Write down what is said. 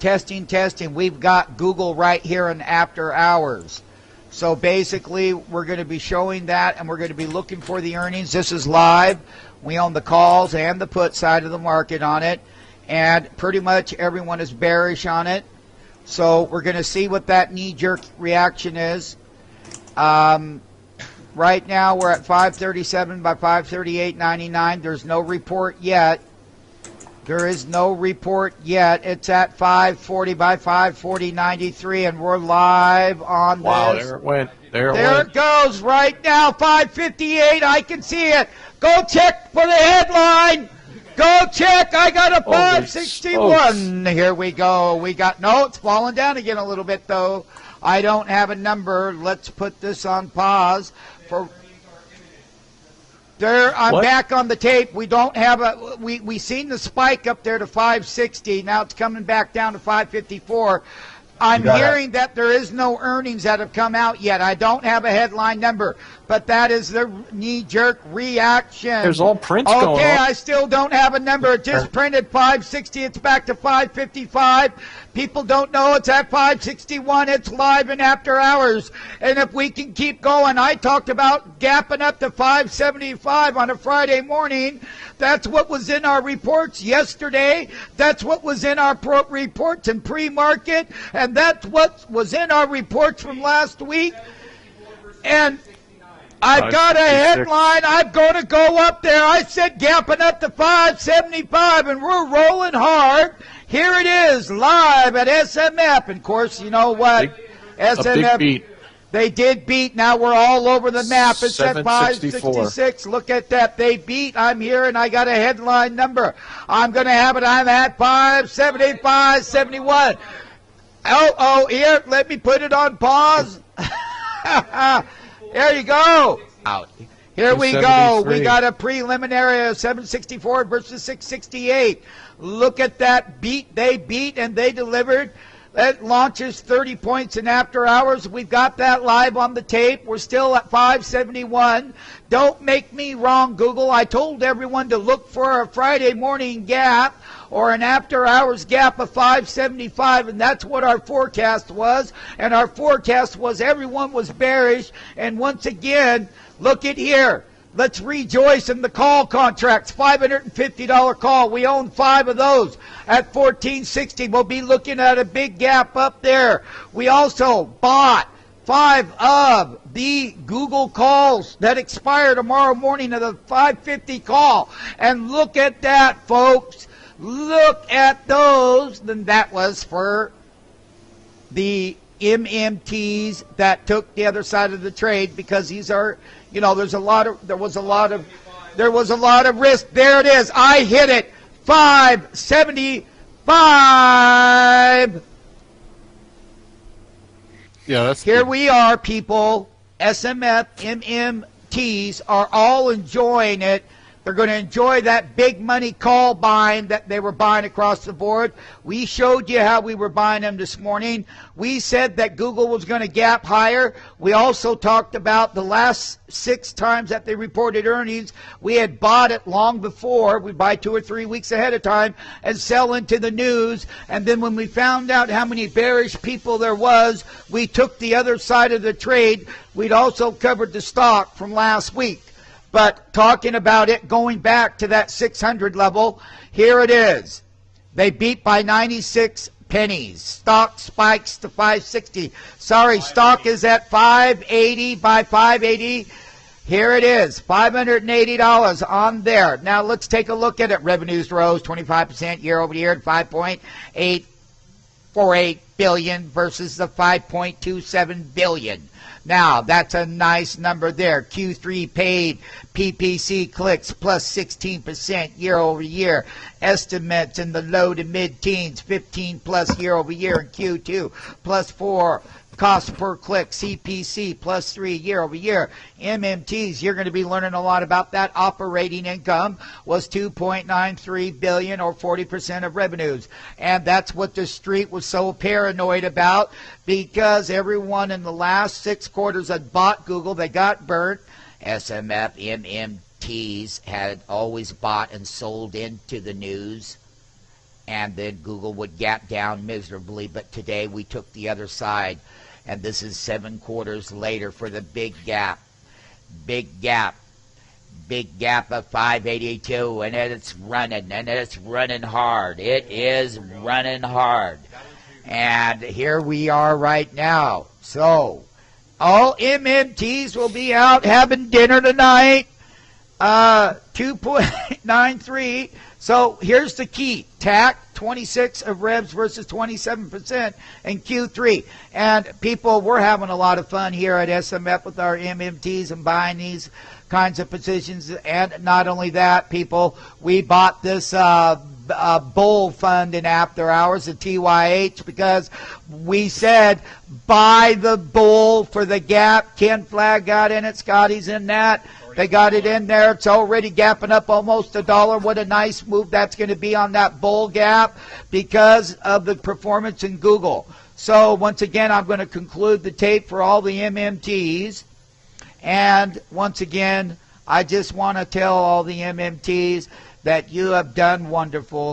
testing. We've got Google right here in after hours. So basically, we're going to be showing that, and we're going to be looking for the earnings. This is live. We own the calls and the put side of the market on it, and pretty much everyone is bearish on it. So we're going to see what that knee-jerk reaction is. Right now, we're at 537 by 538.99. There's no report yet. There is no report yet. It's at 540 by 540.93, and we're live on this. Wow, there it went. There it goes right now, 558. I can see it. Go check for the headline. Go check. I got a 561. Here we go. We got, no, it's falling down again a little bit, though. I don't have a number. Let's put this on pause. There, I'm back on the tape. We don't have a. We seen the spike up there to 560. Now it's coming back down to 554. I'm hearing that there is no earnings that have come out yet. I don't have a headline number, but that is the knee-jerk reaction. There's all prints going on. Okay, I still don't have a number. It just printed 560. It's back to 555. People don't know it's at 561. It's live and after hours. And if we can keep going, I talked about gapping up to 575 on a Friday morning. That's what was in our reports yesterday. That's what was in our reports in pre-market. And that's what was in our reports from last week. And I've got a headline. I'm going to go up there. I said gapping up to 575, and we're rolling hard. Here it is, live at SMF. And, of course, you know what? SMF, beat. They did beat. Now we're all over the map. It's at 566. Look at that. They beat. I'm here, and I got a headline number. I'm going to have it. I'm at 575, 71. Oh, here, let me put it on pause. There you go. Out. Here we go. We got a preliminary of 764 versus 668. Look at that beat. They beat and they delivered. That launches 30 points in after hours. We've got that live on the tape. We're still at 571. Don't make me wrong, Google. I told everyone to look for a Friday morning gap or an after hours gap of 575, and that's what our forecast was. And our forecast was everyone was bearish. And once again, look at here. Let's rejoice in the call contracts. $550 call. We own 5 of those at 1460. We'll be looking at a big gap up there. We also bought 5 of the Google calls that expire tomorrow morning of the 550 call. And look at that, folks. Look at those. Then that was for the MMTs that took the other side of the trade, because these are, you know, there was a lot of risk. There it is. I hit it. 575. Yeah, that's here. We are, people. SMF, MMTs are all enjoying it. They're going to enjoy that big money call buying that they were buying across the board. We showed you how we were buying them this morning. We said that Google was going to gap higher. We also talked about the last 6 times that they reported earnings. We had bought it long before. We buy 2 or 3 weeks ahead of time and sell into the news. And then when we found out how many bearish people there was, we took the other side of the trade. We'd also covered the stock from last week. But talking about it, going back to that 600 level, here it is. They beat by 96 pennies. Stock spikes to 560. Sorry, stock is at 580 by 580. Here it is, $580 on there. Now let's take a look at it. Revenues rose 25% year over year to 5.848 billion versus the 5.27 billion. Now, that's a nice number there. Q3 paid PPC clicks plus 16% year over year. Estimates in the low to mid-teens, 15 plus year over year in Q2, plus 4. Cost per click, CPC, plus 3 year over year. MMTs, you're going to be learning a lot about that. Operating income was $2.93 billion, or 40% of revenues. And that's what the street was so paranoid about, because everyone in the last 6 quarters had bought Google. They got burnt. SMF, MMTs had always bought and sold into the news. and then Google would gap down miserably. But today we took the other side, and this is 7 quarters later for the big gap. Big gap of 582, and it's running hard. It is running hard. And here we are right now. So all MMTs will be out having dinner tonight. 2.93. So here's the key. TAC, 26 of revs versus 27% in Q3. And people, we're having a lot of fun here at SMF with our MMTs and buying these kinds of positions. And not only that, people, we bought this bull fund in after hours, the TYH, because we said buy the bull for the gap. Ken Flagg got in it. Scotty's in that. They got it in there. It's already gapping up almost $1. What a nice move that's going to be on that bull gap because of the performance in Google. So once again, I'm going to conclude the tape for all the MMTs. And once again, I just want to tell all the MMTs that you have done wonderful.